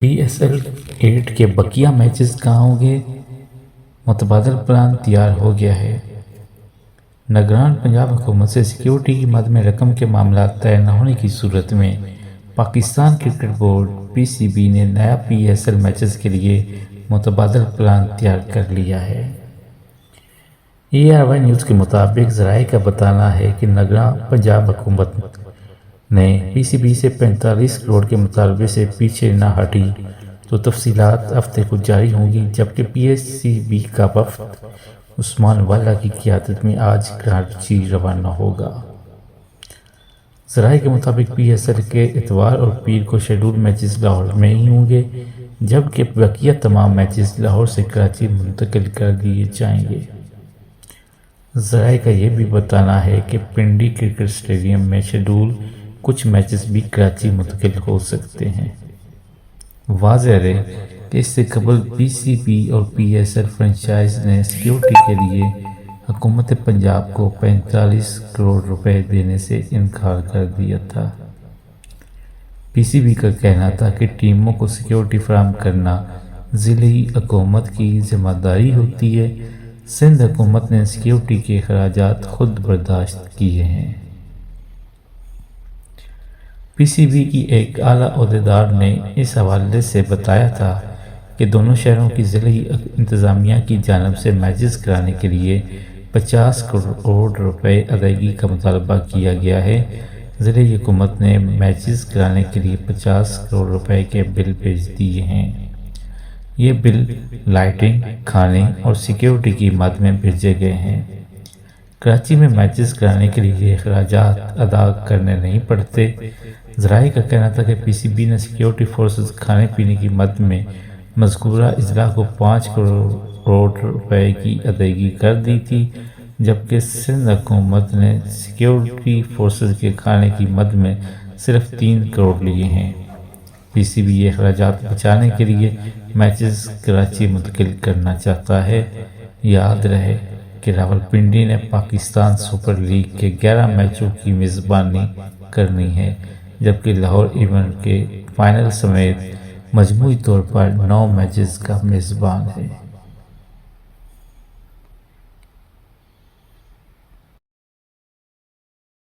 PSL 8 کے بقیہ matches کہاں ہوں گے؟ متبادل پلان تیار ہو گیا ہے۔ نگران پنجاب حکومت سے سیکیورٹی کی مد میں رقم کے معاملات طے نہ ہونے کی صورت میں پاکستان کرکٹ بورڈ PCB نے نیا PSL میچز کے لیے متبادل پلان تیار کر لیا ہے۔ ARY نیوز کے مطابق ذرائع کا بتانا ہے کہ نگران پنجاب حکومت نے PCB سے 45 کروڑ کے مطالبے سے پیچھے نہ ہٹی تو تفصیلات ہفتے کو جاری ہوں گی، جبکہ PCB کا وفد عثمان والا کی قیادت میں آج کراچی روانہ ہوگا۔ ذرائع کے مطابق PSL کے اتوار اور پیر کو شیڈول میچز لاہور میں ہی ہوں گے، جبکہ بقیہ تمام میچز لاہور سے کراچی منتقل کر دیے جائیں گے۔ ذرائع کا یہ بھی بتانا ہے کہ پنڈی کرکٹ اسٹیڈیم میں شیڈول کچھ میچز بھی کراچی منتقل ہو سکتے ہیں۔ واضح رہے کہ اس سے قبل PCB اور PSL فرنچائز نے سیکیورٹی کے لیے حکومت پنجاب کو 45 کروڑ روپے دینے سے انکار کر دیا تھا۔ PCB کا کہنا تھا کہ ٹیموں کو سیکیورٹی فراہم کرنا ضلعی حکومت کی ذمہ داری ہوتی ہے۔ سندھ حکومت نے سیکیورٹی کے اخراجات خود برداشت کیے ہیں۔ PCB کی ایک اعلیٰ عہدیدار نے اس حوالے سے بتایا تھا کہ دونوں شہروں کی ضلعی انتظامیہ کی جانب سے میچز کرانے کے لیے 50 کروڑ روپے ادائیگی کا مطالبہ کیا گیا ہے۔ ضلعی حکومت نے میچز کرانے کے لیے 50 کروڑ روپے کے بل بھیج دیے ہیں۔ یہ بل لائٹنگ، کھانے اور سیکیورٹی کی مد میں بھیجے گئے ہیں۔ کراچی میں میچز کرانے کے لیے اخراجات ادا کرنے نہیں پڑتے۔ ذرائع کا کہنا تھا کہ PCB نے سیکیورٹی فورسز کھانے پینے کی مد میں مذکورہ اضلاع کو 5 کروڑ روپے کی ادائیگی کر دی تھی، جبکہ سندھ حکومت نے سیکیورٹی فورسز کے کھانے کی مد میں صرف 3 کروڑ لیے ہیں۔ PCB یہ اخراجات بچانے کے لیے میچز کراچی منتقل کرنا چاہتا ہے۔ یاد رہے کہ راولپنڈی نے پاکستان سپر لیگ کے 11 میچوں کی میزبانی کرنی ہے، جبکہ لاہور ایونٹ کے فائنل سمیت مجموعی طور پر 9 میچز کا میزبان ہے۔